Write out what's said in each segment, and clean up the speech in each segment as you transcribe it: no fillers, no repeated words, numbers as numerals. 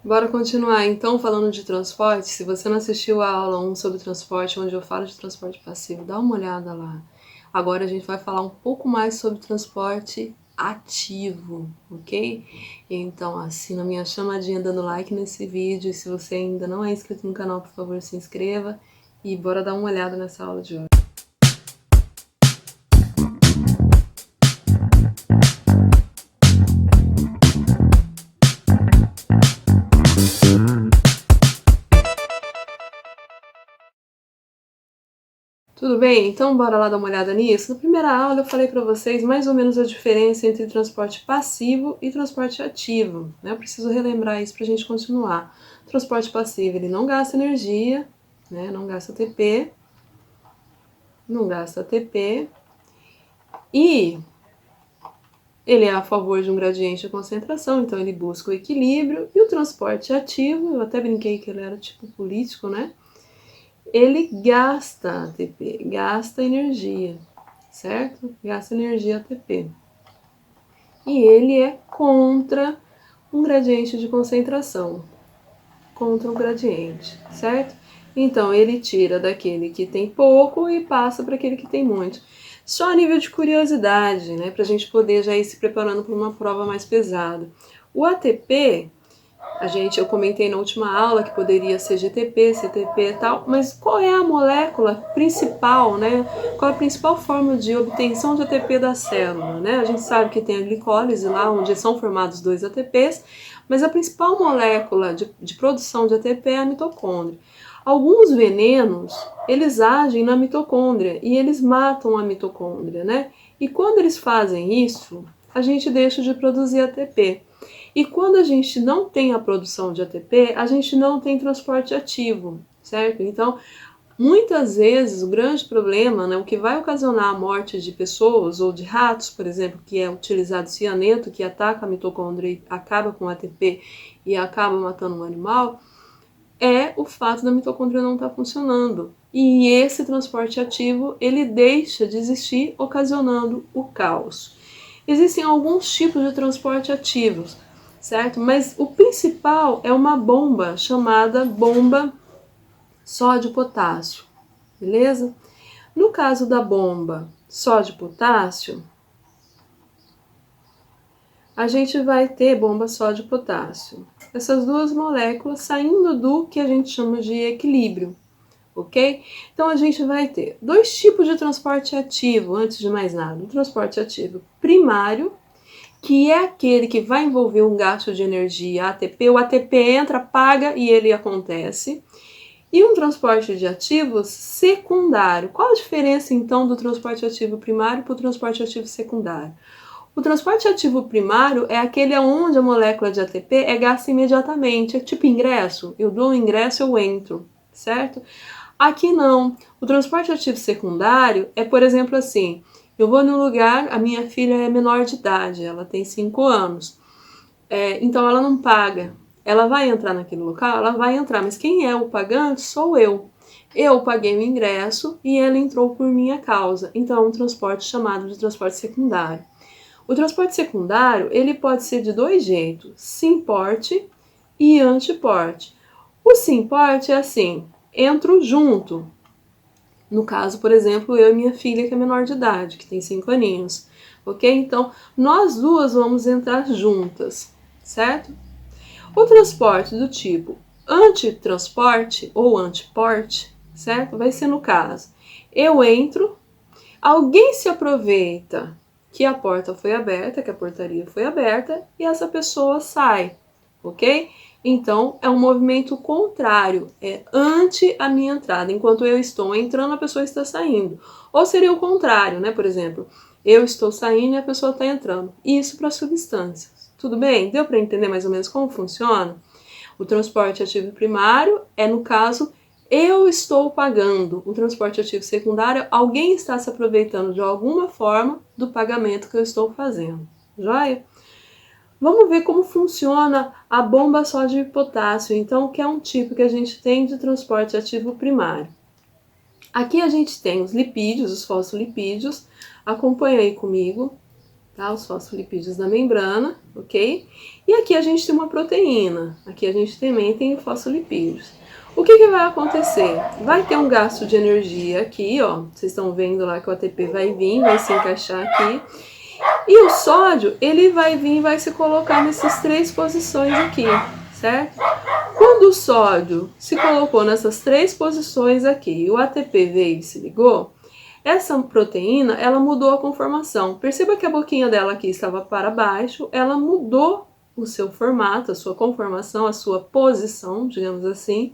Bora continuar então falando de transporte. Se você não assistiu a aula 1 sobre transporte, onde eu falo de transporte passivo, dá uma olhada lá. Agora a gente vai falar um pouco mais sobre transporte ativo, ok? Então assina a minha chamadinha dando like nesse vídeo. E se você ainda não é inscrito no canal, por favor, se inscreva. E bora dar uma olhada nessa aula de hoje. Tudo bem? Então bora lá dar uma olhada nisso? Na primeira aula eu falei para vocês mais ou menos a diferença entre transporte passivo e transporte ativo, né? Eu preciso relembrar isso para a gente continuar. Transporte passivo, ele não gasta energia, né? Não gasta ATP, e ele é a favor de um gradiente de concentração, então ele busca o equilíbrio. E o transporte ativo, eu até brinquei que ele era tipo político, né? Ele gasta ATP, gasta energia, certo? Gasta energia ATP. E ele é contra um gradiente de concentração, contra um gradiente, certo? Então ele tira daquele que tem pouco e passa para aquele que tem muito. Só a nível de curiosidade, né, para a gente poder já ir se preparando para uma prova mais pesada. O ATP, eu comentei na última aula que poderia ser GTP, CTP e tal, mas qual é a molécula principal, né? Qual é a principal forma de obtenção de ATP da célula, né? A gente sabe que tem a glicólise lá, onde são formados 2 ATPs, mas a principal molécula de produção de ATP é a mitocôndria. Alguns venenos, eles agem na mitocôndria e eles matam a mitocôndria, né? E quando eles fazem isso, a gente deixa de produzir ATP. E quando a gente não tem a produção de ATP, a gente não tem transporte ativo, certo? Então, muitas vezes, o grande problema, né, o que vai ocasionar a morte de pessoas ou de ratos, por exemplo, que é utilizado cianeto, que ataca a mitocôndria e acaba com o ATP e acaba matando um animal, é o fato da mitocôndria não estar funcionando. E esse transporte ativo, ele deixa de existir, ocasionando o caos. Existem alguns tipos de transporte ativos, certo? Mas o principal é uma bomba chamada bomba sódio-potássio, beleza? No caso da bomba sódio-potássio, a gente vai ter bomba sódio-potássio. Essas duas moléculas saindo do que a gente chama de equilíbrio, ok? Então a gente vai ter dois tipos de transporte ativo, antes de mais nada. O transporte ativo primário, que é aquele que vai envolver um gasto de energia ATP. O ATP entra, paga e ele acontece. E um transporte de ativos secundário. Qual a diferença então do transporte ativo primário para o transporte ativo secundário? O transporte ativo primário é aquele onde a molécula de ATP é gasta imediatamente, é tipo ingresso. Eu dou um ingresso, eu entro, certo? Aqui não. O transporte ativo secundário é, por exemplo, assim, eu vou num lugar, a minha filha é menor de idade, ela tem 5 anos, então ela não paga. Ela vai entrar naquele local? Ela vai entrar, mas quem é o pagante sou eu. Eu paguei o ingresso e ela entrou por minha causa. Então é um transporte chamado de transporte secundário. O transporte secundário, ele pode ser de dois jeitos, sim-porte e anti-porte. O sim-porte é assim, entro junto. No caso, por exemplo, eu e minha filha, que é menor de idade, que tem 5 aninhos, ok? Então, nós duas vamos entrar juntas, certo? O transporte do tipo antitransporte ou antiporte, certo? Vai ser no caso, eu entro, alguém se aproveita que a porta foi aberta, que a portaria foi aberta, e essa pessoa sai, ok? Então, é um movimento contrário, é ante a minha entrada. Enquanto eu estou entrando, a pessoa está saindo. Ou seria o contrário, né? Por exemplo, eu estou saindo e a pessoa está entrando. Isso para substâncias. Tudo bem? Deu para entender mais ou menos como funciona? O transporte ativo primário é, no caso, eu estou pagando. O transporte ativo secundário, alguém está se aproveitando de alguma forma do pagamento que eu estou fazendo. Joia? Vamos ver como funciona a bomba sódio-potássio, então, que é um tipo que a gente tem de transporte ativo primário. Aqui a gente tem os lipídios, os fosfolipídios. Acompanha aí comigo. tá? Os fosfolipídios da membrana, ok? E aqui a gente tem uma proteína, aqui a gente também tem fosfolipídios. O que vai acontecer? Vai ter um gasto de energia aqui, ó. Vocês estão vendo lá que o ATP vai vir, vai se encaixar aqui. E o sódio, ele vai vir e vai se colocar nessas 3 posições aqui, certo? Quando o sódio se colocou nessas 3 posições aqui e o ATP veio e se ligou, essa proteína, ela mudou a conformação. Perceba que a boquinha dela aqui estava para baixo, ela mudou o seu formato, a sua conformação, a sua posição, digamos assim,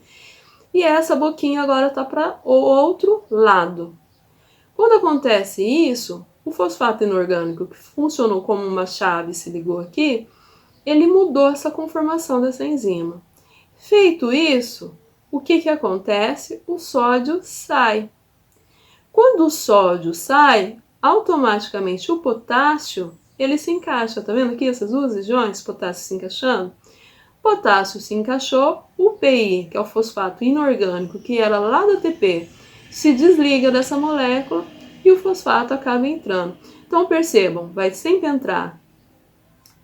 e essa boquinha agora está para o outro lado. Quando acontece isso, o fosfato inorgânico, que funcionou como uma chave e se ligou aqui, ele mudou essa conformação dessa enzima. Feito isso, o que acontece? O sódio sai. Quando o sódio sai, automaticamente o potássio, ele se encaixa. Tá vendo aqui essas duas regiões? Potássio se encaixando. Potássio se encaixou, o PI, que é o fosfato inorgânico, que era lá do ATP, se desliga dessa molécula e o fosfato acaba entrando. Então percebam, vai sempre entrar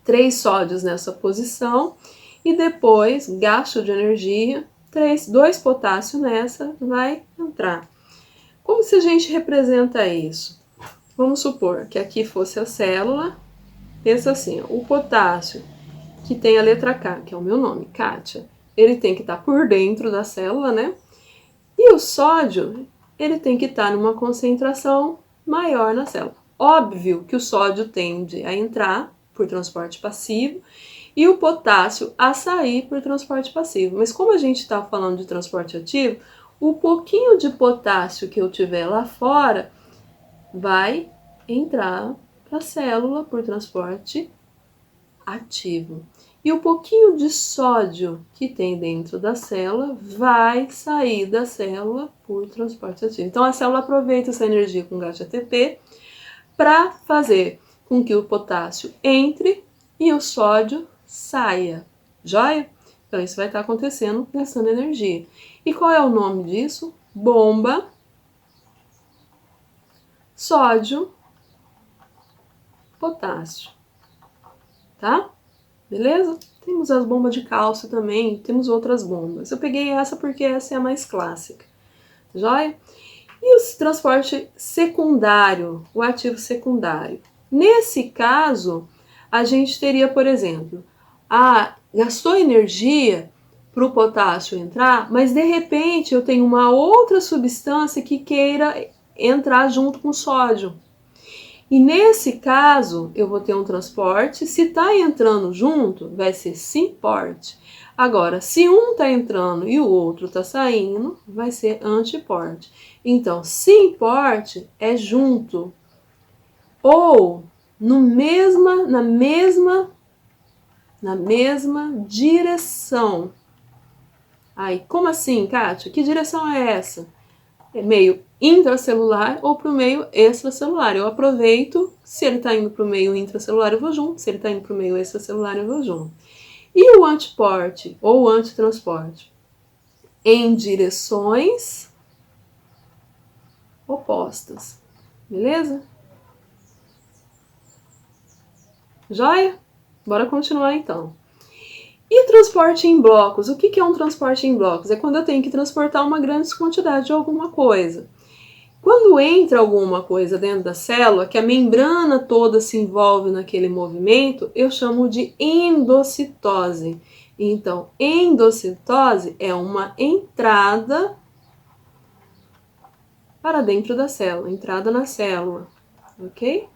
3 sódios nessa posição e depois, gasto de energia, 2 potássio nessa, vai entrar. Como se a gente representa isso? Vamos supor que aqui fosse a célula, pensa assim, o potássio, que tem a letra K, que é o meu nome, Kátia, ele tem que estar por dentro da célula, né? E o sódio, ele tem que estar numa concentração maior na célula. Óbvio que o sódio tende a entrar por transporte passivo e o potássio a sair por transporte passivo. Mas como a gente está falando de transporte ativo, o pouquinho de potássio que eu tiver lá fora vai entrar para a célula por transporte ativo. E o pouquinho de sódio que tem dentro da célula vai sair da célula por transporte ativo. Então a célula aproveita essa energia com gás de ATP para fazer com que o potássio entre e o sódio saia. Joia? Então isso vai estar acontecendo gastando energia. E qual é o nome disso? Bomba, sódio, potássio. Tá? Beleza? Temos as bombas de cálcio também, temos outras bombas. Eu peguei essa porque essa é a mais clássica. Joia? E o transporte secundário, o ativo secundário. Nesse caso, a gente teria, por exemplo, gastou energia para o potássio entrar, mas de repente eu tenho uma outra substância que queira entrar junto com o sódio. E nesse caso, eu vou ter um transporte, se está entrando junto, vai ser symporte. Agora, se um está entrando e o outro está saindo, vai ser antiporte. Então, symporte é junto. Ou na mesma direção. Aí, como assim, Kátia? Que direção é essa? É meio intracelular ou para o meio extracelular. Eu aproveito, se ele está indo para o meio intracelular, eu vou junto. Se ele está indo para o meio extracelular, eu vou junto. E o antiporte ou antitransporte? Em direções opostas. Beleza? Joia? Bora continuar então. E transporte em blocos? O que é um transporte em blocos? É quando eu tenho que transportar uma grande quantidade de alguma coisa. Quando entra alguma coisa dentro da célula, que a membrana toda se envolve naquele movimento, eu chamo de endocitose. Então, endocitose é uma entrada para dentro da célula, entrada na célula, ok?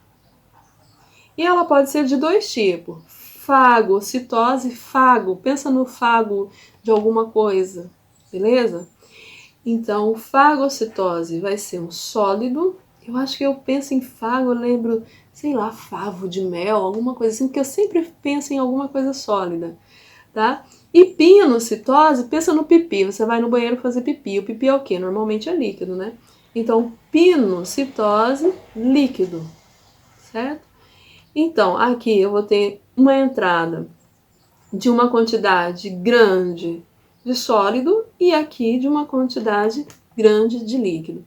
E ela pode ser de 2 tipos. Fagocitose, fago, pensa no fago de alguma coisa, beleza? Então, fagocitose vai ser um sólido. Eu acho que eu penso em fago, eu lembro, sei lá, favo de mel, alguma coisa assim, porque eu sempre penso em alguma coisa sólida, tá? E pinocitose, pensa no pipi, você vai no banheiro fazer pipi. O pipi é o quê? Normalmente é líquido, né? Então, pinocitose, líquido, certo? Então, aqui eu vou ter uma entrada de uma quantidade grande de sólido e aqui de uma quantidade grande de líquido.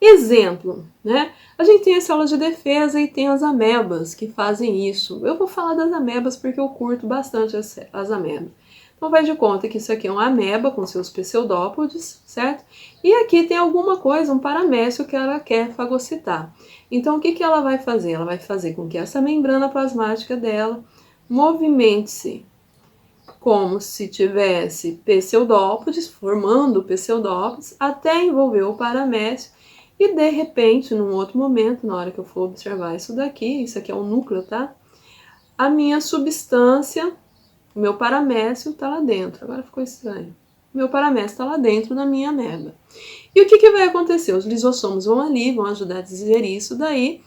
Exemplo, né? A gente tem a célula de defesa e tem as amebas que fazem isso. Eu vou falar das amebas porque eu curto bastante as amebas. Então faz de conta que isso aqui é uma ameba com seus pseudópodes, certo? E aqui tem alguma coisa, um paramécio que ela quer fagocitar. Então o que, que ela vai fazer? Ela vai fazer com que essa membrana plasmática dela movimente-se como se tivesse pseudópodes, formando pseudópodes, até envolver o paramécio e de repente, num outro momento, na hora que eu for observar isso aqui é o núcleo, tá? A minha substância, o meu paramécio tá lá dentro. Agora ficou estranho. Meu paramécio está lá dentro da minha ameba. E o que, que vai acontecer? Os lisossomos vão ali, vão ajudar a digerir isso daí,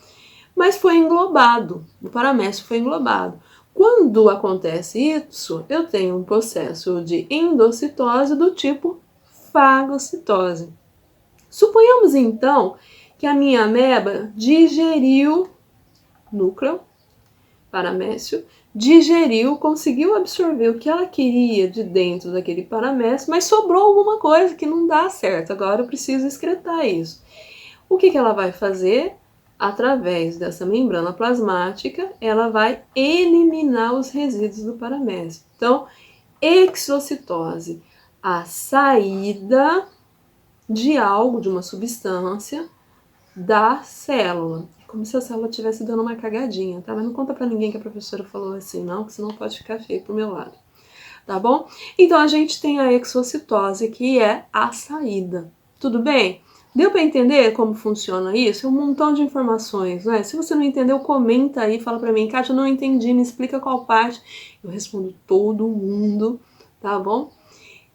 mas foi englobado, o paramécio foi englobado. Quando acontece isso, eu tenho um processo de endocitose do tipo fagocitose. Suponhamos então que a minha ameba digeriu núcleo, paramécio, digeriu, conseguiu absorver o que ela queria de dentro daquele paramécio, mas sobrou alguma coisa que não dá certo. Agora eu preciso excretar isso. O que, que ela vai fazer? Através dessa membrana plasmática, ela vai eliminar os resíduos do paramécio. Então, exocitose, a saída de algo, de uma substância, da célula. Como se a célula estivesse dando uma cagadinha, tá? Mas não conta pra ninguém que a professora falou assim, não, que senão pode ficar feio pro meu lado. Tá bom? Então, a gente tem a exocitose, que é a saída. Tudo bem? Deu para entender como funciona isso? É um montão de informações, né? Se você não entendeu, comenta aí, fala para mim, Kátia, eu não entendi, me explica qual parte. Eu respondo todo mundo, tá bom?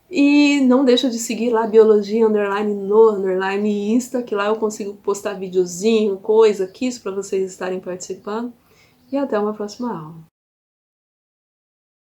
E não deixa de seguir lá Biologia Underline no Underline Insta, que lá eu consigo postar videozinho, coisa, quiz para vocês estarem participando. E até uma próxima aula.